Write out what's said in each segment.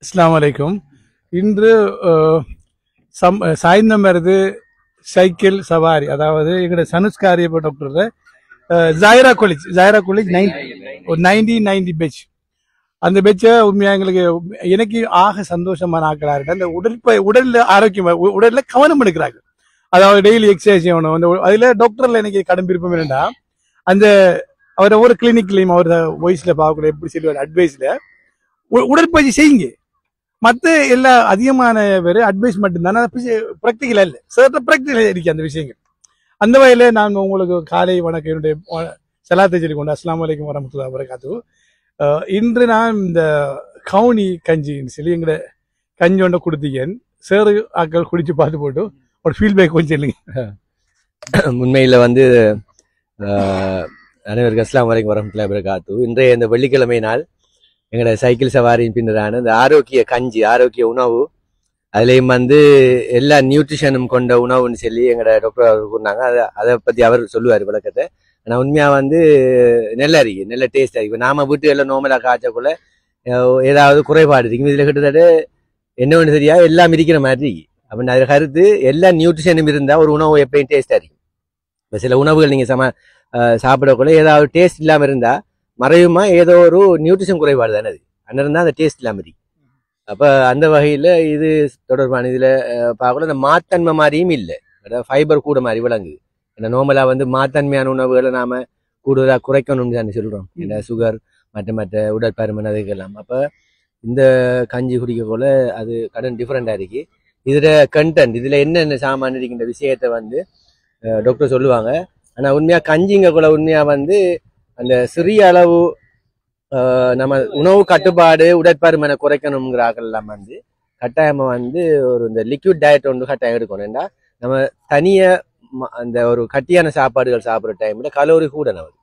அஸ்ஸலாமு அலைக்கும். இன்று சாய்ந்தம் வருது சைக்கிள் சவாரி, அதாவது எங்களோட சனுஸ்காரிய டாக்டர் ஜாயிரா காலேஜ் 1990 பேட்ச். அந்த பேட்சை உண்மையாக எனக்கு ஆக சந்தோஷமான ஆக்களா இருக்கு. அந்த உடல்ல ஆரோக்கியம், உடல்ல கவனம் எடுக்கிறாங்க. அதாவது டெய்லி எக்ஸசைஸ் செய்யணும். அந்த அதுல டாக்டர்ல எனக்கு கடன் விருப்பம் என்னன்னா, அந்த அவர் ஒவ்வொரு கிளினிக்லையும் அவர் வாய்ஸ்ல பார்க்கக்கூடிய எப்படி சொல்லுவார் அட்வைஸ்ல உடற்பயிற்சி செய்யுங்க. மற்ற எல்லா அதிகமான பேர் அட்வைஸ் மட்டும்தானே, ப்ராக்டிக்கலா இல்லை. சார் ப்ராக்டிக்கலா இருக்கு அந்த விஷயங்கள். அந்த வகையில நான் உங்களுக்கு காலை வணக்கம் என்னுடைய சலாத்தை சொல்லி கொண்டு அஸ்ஸலாமு அலைக்கும் வரஹ்மத்துல்லாஹி வபரகாத்துஹு. இன்று நான் இந்த கவுனி கஞ்சின்னு சொல்லி எங்களை கஞ்சி ஒன்றை கொடுத்தீங்க. சேரு ஆக்கள் குடிச்சு பார்த்து போட்டு ஒரு ஃபீட்பேக் கொஞ்சம் இல்லைங்க. உண்மையில அனைவருக்கு அஸ்ஸலாமு அலைக்கும் வரஹ்மத்துல்லாஹி வபரகாத்துஹு. இன்றைய இந்த வெள்ளிக்கிழமை நாள் எங்களோட சைக்கிள் சவாரியின் பின்னரான இந்த ஆரோக்கிய கஞ்சி, ஆரோக்கிய உணவு, அதுலேயும் எல்லா நியூட்ரிஷனும் கொண்ட உணவுன்னு சொல்லி எங்களோட டாக்டர் அவர் கூறினாங்க. அதை பற்றி அவர் சொல்லுவார் விளக்கத்தை. ஆனால் உண்மையாக நல்லா இருக்கு, நல்ல டேஸ்டாக இருக்கு. இப்போ நாம வீட்டுகளில் நோமலாக காய்ச்சக்குள்ள ஏதாவது குறைபாடு இருக்கும். இதில் கிட்டத்தட்ட என்ன ஒன்று தெரியா எல்லாம் இருக்கிற மாதிரி இருக்கு. அப்படின்னு அதில் கருத்து எல்லா நியூட்ரிஷனும் இருந்தால் ஒரு உணவு எப்பயும் டேஸ்டாக இருக்கும். இப்போ சில உணவுகள் நீங்கள் சாப்பிடக்குள்ள ஏதாவது டேஸ்ட் இல்லாமல் இருந்தால் மறையுமா ஏதோ ஒரு நியூட்ரிஷன் குறைபாடு தானே அது, அண்ணன் தான் அந்த டேஸ்ட் இல்லாமல் இருக்கு. அப்போ அந்த வகையில் இது தொடர்பான இதில் பார்க்கல இந்த மாத்தன்மை மாதிரியும் இல்லை, ஃபைபர் கூட மாதிரி விளங்குது. ஏன்னா நோமலாக மாத்தன்மையான உணவுகளை நாம் கூடுதலாக குறைக்கணும்னு தான் சொல்கிறோம். ஏன்னா சுகர் மற்ற உடற்பருமன் அதுக்கெல்லாம். அப்போ இந்த கஞ்சி குடிக்க போல அது கடன் டிஃப்ரெண்டாக இருக்கு. இதில் கண்டென்ட், இதில் என்னென்ன சாமான் இருக்கின்ற விஷயத்தை டாக்டர் சொல்லுவாங்க. ஆனால் உண்மையாக கஞ்சிங்க கூட உண்மையாக அந்த சிறிய அளவு நம்ம உணவு கட்டுப்பாடு உடற்பருமனை குறைக்கணுங்கிறார்கள் எல்லாம் கட்டாயமா ஒரு இந்த லிக்விட் டயட் ஒன்று கட்டாயம் எடுக்கணும். ஏன்னா நம்ம தனியா அந்த ஒரு கட்டியான சாப்பாடுகள் சாப்பிட்ற டைம்ல கலோரி கூட நமக்கு.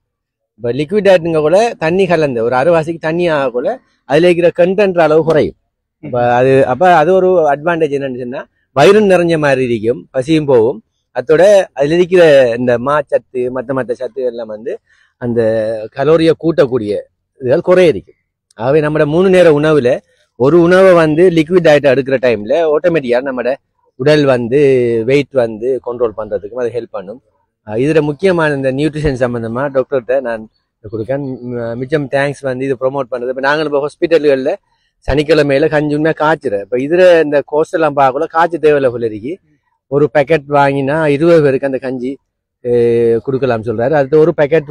இப்போ லிக்விட் டயட்டுங்க கூட தண்ணி கலந்து ஒரு அரைவாசிக்கு தண்ணி ஆக கூட அதுல இருக்கிற கண்டென்ட் அளவு குறையும். அப்ப அது ஒரு அட்வான்டேஜ் என்னன்னு சொன்னா வயிறு நிறைஞ்ச மாதிரி இருக்கும், பசியும் போகும். அதோட அதுல இருக்கிற இந்த மாச்சத்து மற்ற சத்து எல்லாம் அந்த கலோரியை கூட்டக்கூடிய இதுகள் குறைய இருக்கும். ஆகவே நம்ம 3 நேர உணவுல ஒரு உணவை லிக்விட் டயட் எடுக்கிற டைம்ல ஆட்டோமேட்டிக்கா நம்ம உடல் வெயிட் கண்ட்ரோல் பண்றதுக்கும் அது ஹெல்ப் பண்ணும். இதுல முக்கியமான இந்த நியூட்ரிஷன் சம்பந்தமா டாக்டர்கிட்ட நான் கொடுக்கேன். மிச்சம் தேங்க்ஸ் இது ப்ரொமோட் பண்றது. இப்போ நாங்கள் இப்போ ஹாஸ்பிட்டல்களில் சனிக்கிழமையில கஞ்சி உண்மையா காய்ச்சிறேன். இப்போ இதுல இந்த கோர்ஸ் எல்லாம் பார்க்கல காய்ச்சி தேவையில்லை இருக்கு. ஒரு பேக்கெட் வாங்கினா 20 பேருக்கு அந்த கஞ்சி கொடுக்கலாம் சொல்றாரு. அடுத்து ஒரு பேக்கெட்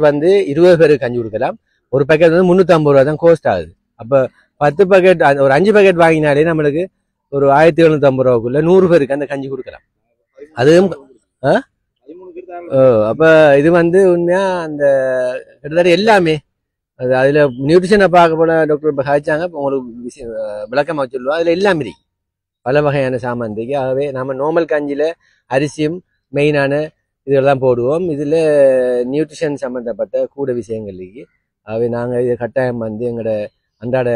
20 பேருக்கு கஞ்சி கொடுக்கலாம். ஒரு பேக்கெட் 350 ரூபா தான் கோஸ்ட் ஆகுது. அப்ப 10 பேக்கெட் ஒரு 5 பேக்கெட் வாங்கினாலே நம்மளுக்கு ஒரு 1750 ரூபாக்குள்ள 100 பேருக்கு அந்த கஞ்சி கொடுக்கலாம். அதுவும் அப்ப இது உண்மையா அந்த கிட்டத்தட்ட எல்லாமே அதுல நியூட்ரிஷனை பார்க்க போல டாக்டர் இப்ப காய்ச்சாங்க. உங்களுக்கு விளக்கமா சொல்லுவோம். அதுல எல்லாமே இருக்கு, பல வகையான சாமான் இருக்கு. ஆகவே நம்ம நார்மல் கஞ்சியில அரிசியும் மெயினான இதெல்லாம் போடுவோம். இதுல நியூட்ரிஷன் சம்பந்தப்பட்ட கூட விஷயங்கள் இருக்கு. ஆகவே நாங்கள் இதை கட்டாயம் எங்களோட அன்றாட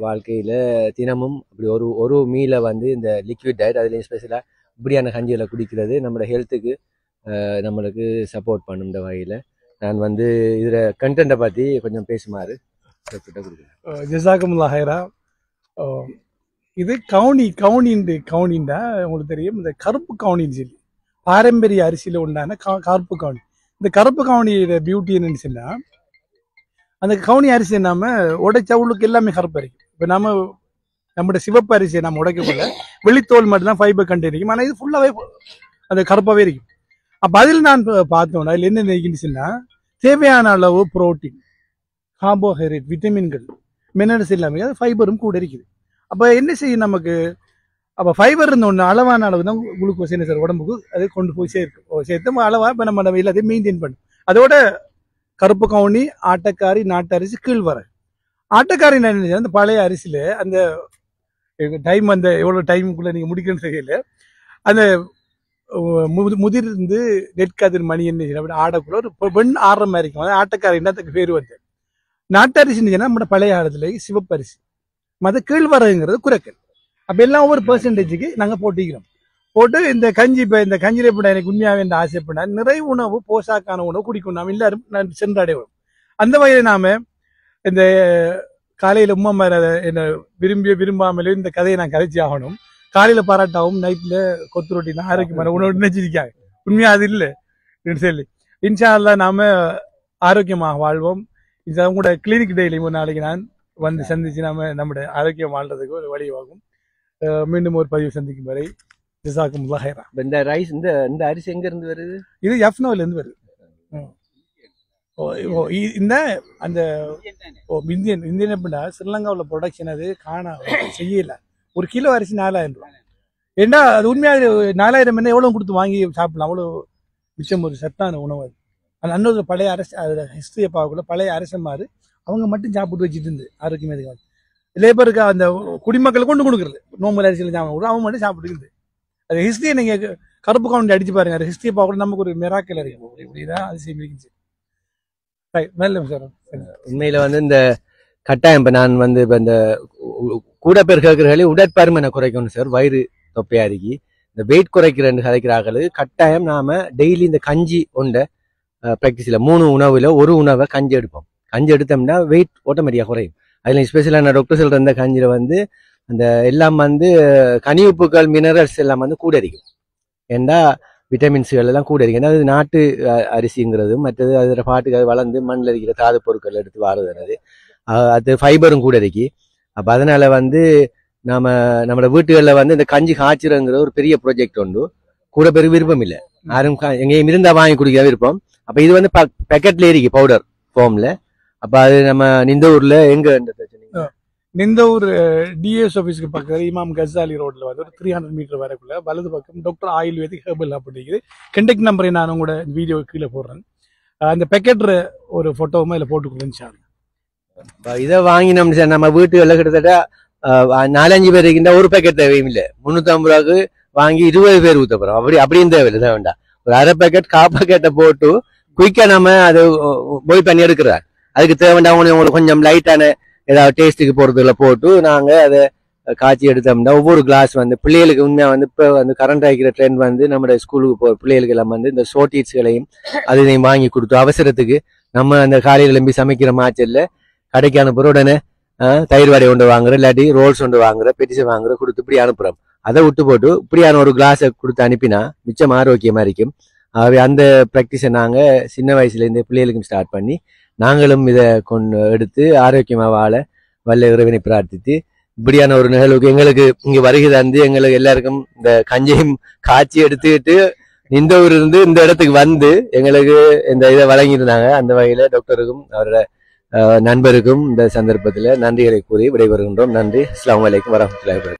வாழ்க்கையில தினமும் அப்படி ஒரு மீலை இந்த லிக்விட் டயட் அதுலேயும் ஸ்பெஷலாக இப்படியான கஞ்சிகளை குடிக்கிறது நம்மளோட ஹெல்த்துக்கு நம்மளுக்கு சப்போர்ட் பண்ணும். இந்த வகையில் நான் இதில் கண்டென்ட்டை பற்றி கொஞ்சம் பேசுமாறு கொடுக்குறேன். ஜஸாக்கமுல்லாஹ் ஹைரா. இது கவுனின்டா உங்களுக்கு தெரியும். இந்த கருப்பு கவுனின்னு சொல்லி பாரம்பரிய அரிசியில உண்டான கருப்பு கவுனி. இந்த கருப்பு கவுனியோட பியூட்டி என்னன்னு சொன்னா, அந்த கவுனி அரிசி நாம உடைச்ச உள்ளுக்கு எல்லாமே கருப்பு அரிக்கும். இப்ப நம்மளோட சிவப்பு அரிசியை நம்ம உடைக்கக்குள்ள வெளித்தோல் மட்டும்தான் ஃபைபர் கண்டென்ட் இருக்கும். ஆனா இது ஃபுல்லாவே அந்த கருப்பாவே இருக்கும். அப்ப அதில் நான் பார்த்தோம்னா அதில் என்ன இருக்குன்னு சொன்னா, தேவையான அளவு புரோட்டீன், கார்போஹைட்ரேட், விட்டமின்கள், மினரல்ஸ் எல்லாமே அது ஃபைபரும் கூட இருக்குது. அப்ப என்ன செய்யும் நமக்கு? அப்போ ஃபைபர் இருந்த ஒன்று அளவான அளவு தான் குளுக்கோஸ் என்ன சார் உடம்புக்கு அது கொண்டு போய் சேர்த்து அளவா இப்போ நம்ம எல்லாத்தையும் மெயின்டைன் பண்ணும். அதோட கருப்பு கவுனி, ஆட்டக்காரி, நாட்டு அரிசி, கீழ்வரகு. ஆட்டக்காரி அந்த பழைய அரிசியில அந்த டைம் எவ்வளோ டைமுக்குள்ள நீங்க முடிக்கணும்னு தெரியல, அந்த முதிர்ந்து நெற்கதிர் மணி என்ன அப்படி ஆடக்குள்ள ஒரு பெண் ஆடுற மாதிரி இருக்கும். அது ஆட்டக்காரின்னு அதுக்கு பேர் நாட்டு அரிசின்னு சொன்னா நம்ம பழைய காலத்துல சிவப்பு அரிசி, மத கீழ்வரகுங்கிறது குறைக்கல். அப்ப எல்லாம் ஒவ்வொரு பெர்சன்டேஜுக்கு நாங்க போட்டு இந்த கஞ்சி இப்ப இந்த கஞ்சியில எப்படின்னா எனக்கு உண்மையாவே இந்த ஆசைப்படா நிறைய உணவு போஷாக்கான உணவு குடிக்கும் நாம் எல்லாரும் சென்றடைவோம். அந்த வகையில நாம இந்த காலையில உமா மேல என்ன விரும்பாமலே இந்த கதையை நான் கதைச்சி ஆகணும். காலையில பாராட்டாவும் நைட்ல கொத்து ரொட்டி ஆரோக்கியமான உணவு நினைச்சிருக்காங்க. உண்மையா அது இல்லை சொல்லி இன்ஷா அல்லாஹ் நாம ஆரோக்கியமாக வாழ்வோம். கூட கிளினிக் டெய்லி ஒரு நாளைக்கு நான் வந்து சந்திச்சு நாம நம்முடைய ஆரோக்கியம் வாழ்றதுக்கு ஒரு வழியாகும். மீண்டும் ஒரு பதிவு சந்திக்கும் வரை ஜஸாக்குமுல்லாஹ் ஹைரா. இந்த ரைஸ் இந்த அரிசி எங்க இருந்து வருது? இது எஃப்னோல இருந்து வருது. இந்த அந்த இந்தியன் எப்படின்னா ஸ்ரீலங்காவில் ப்ரொடக்ஷன் அது செய்யல. ஒரு கிலோ அரிசி 4000 ரூபாய். ஏன்னா அது உண்மையாக 4000 என்ன எவ்வளவு கொடுத்து வாங்கி சாப்பிடலாம். அவ்வளோ மிச்சம் ஒரு சத்தான உணவு அது. அந்த அன்னொரு பழைய அரசு அதோட ஹிஸ்டரியை பார்க்கல. பழைய அரசமாறு அவங்க மட்டும் சாப்பிட்டு வச்சுட்டு இருந்து ஆரோக்கியமாக லேபருக்கு அந்த குடிமக்களுக்கு கொண்டு கொடுக்குறது. நோம்பல் அரிசியில் சாப்பிட அவங்க மட்டும் சாப்பிட்டு இருந்து அது ஹிஸ்டரியை நீங்க கருப்பு கவுண்டி அடிச்சு பாருங்க. அது ஹிஸ்டரியை பார்க்கல நமக்கு ஒரு மிராக்கல் இருக்கும். இப்படிதான் அதிசயம் இருந்துச்சு. உண்மையில வந்து இந்த கட்டாயம் இப்ப நான் வந்து இப்ப இந்த கூட பேர் கேட்கிறீங்களே உடற்பருமனை குறைக்கணும் சார். வயிறு தொப்பையா இருக்கி இந்த வெயிட் குறைக்கிறேன்னு கதைக்கிறார்கள். கட்டாயம் நாம டெய்லி இந்த கஞ்சி உண்ட பிராக்டிஸ்ல 3 உணவுல ஒரு உணவை கஞ்சி எடுப்போம். கஞ்சி எடுத்தோம்னா வெயிட் ஆட்டோமேட்டிக்கா குறையும். அதுல ஸ்பெஷலா நான் டாக்டர் சொல்ற இந்த கஞ்சியில வந்து அந்த எல்லாம் வந்து கனிவுப்புகள் மினரல்ஸ் எல்லாம் வந்து கூட இருக்கும். ஏன்னா விட்டமின்ஸ்கள் எல்லாம் கூட இருக்கு. ஏன்னா அது நாட்டு அரிசிங்கிறது மற்றது அதில் பாட்டுக்கு அது வளர்ந்து மண்ணில் இருக்கிற தாது பொருட்கள் எடுத்து வாருது. அது ஃபைபரும் கூட இருக்கு. அப்போ அதனால வந்து நம்மளோட வீட்டுகளில் வந்து இந்த கஞ்சி காய்ச்சிறங்கிற ஒரு பெரிய ப்ராஜெக்ட் உண்டு. கூட பேருக்கு விருப்பம் இல்லை. யாரும் எங்கேயும் இருந்தா வாங்கி குடிக்க விருப்பம். அப்போ இது வந்து பேக்கெட்ல இருக்கு பவுடர் ஃபார்ம்ல. அப்போ அது நம்ம நிந்தூர்ல எங்க நிந்தூர் டிஎஸ் ஆஃபீஸ்க்கு பக்கத்தில் இமாம் கசாலி ரோட்ல வந்து ஒரு 300 மீட்டர் வரக்குள்ள வலது பக்கம் டாக்டர் ஆயுர்வேதிக் ஹெர்பல் அப்படிங்கிறது கண்டெக்ட் நம்பரை நான் உங்களோட வீடியோ கீழே போடுறேன். அந்த பேக்கெட் ஒரு போட்டோவும் அதில் போட்டுக்கொள்ளுன்னு. இதை வாங்கினோம் சார் நம்ம வீட்டுகளில் கிட்டத்தட்ட 4-5 பேர் இருக்கின்ற ஒரு பேக்கெட் தேவையும் இல்லை. 350 ரூபாய்க்கு வாங்கி 20 பேர் ஊத்த போறோம். அப்படியும் தேவையில்லை தான் வேண்டாம். ஒரு அரை பேக்கெட் பேக்கெட்டை போட்டு குயிக்கா நம்ம அதை பாயில் பண்ணி எடுக்கிறார். அதுக்கு தேவைண்டா உங்களுக்கு கொஞ்சம் லைட்டான ஏதாவது டேஸ்ட்டுக்கு போறதுல போட்டு நாங்க அதை காய்ச்சி எடுத்தோம்னா ஒவ்வொரு கிளாஸ் வந்து பிள்ளைகளுக்கு உண்மையா வந்து இப்போ வந்து கரண்ட் ஆகிக்கிற ட்ரெண்ட் வந்து நம்ம ஸ்கூலுக்கு போற பிள்ளைகளுக்கு எல்லாம் வந்து இந்த ஷோர்டீட்ஸ்களையும் அதையும் வாங்கி கொடுத்து அவசரத்துக்கு நம்ம அந்த காலையில் கிளம்பி சமைக்கிற மாச்சல்ல கடைக்கு அனுப்புற உடனே தயிர் வடை ஒன்று வாங்குற இல்லாட்டி ரோல்ஸ் ஒன்று வாங்குற பெட்டிசை வாங்குற கொடுத்து இப்படி அனுப்புறோம். அதை விட்டு போட்டு இப்படியான ஒரு கிளாஸை கொடுத்து அனுப்பினா மிச்சம் ஆரோக்கியமா இருக்கும். ஆகவே அந்த ப்ராக்டிஸை நாங்க சின்ன வயசுல இருந்தே பிள்ளைகளுக்கும் ஸ்டார்ட் பண்ணி நாங்களும் இதை கொண்டு எடுத்து ஆரோக்கியமா வாழ வல்ல இறைவனை பிரார்த்தித்து இப்படியான ஒரு நிகழ்வுக்கு எங்களுக்கு இங்க வருகை தந்து எங்களுக்கு எல்லாருக்கும் இந்த கஞ்சியும் காய்ச்சி எடுத்துக்கிட்டு இந்த ஊர்ல இருந்து இந்த இடத்துக்கு வந்து எங்களுக்கு இந்த இதை வழங்கியிருந்தாங்க. அந்த வகையில டாக்டருக்கும் அவரோட நண்பருக்கும் இந்த சந்தர்ப்பத்துல நன்றிகளை கூறி விடைபெறுகின்றோம். நன்றி. அஸ்ஸலாமு அலைக்கும் வரஹ்மத்துல்லாஹி வபரகாத்துஹு.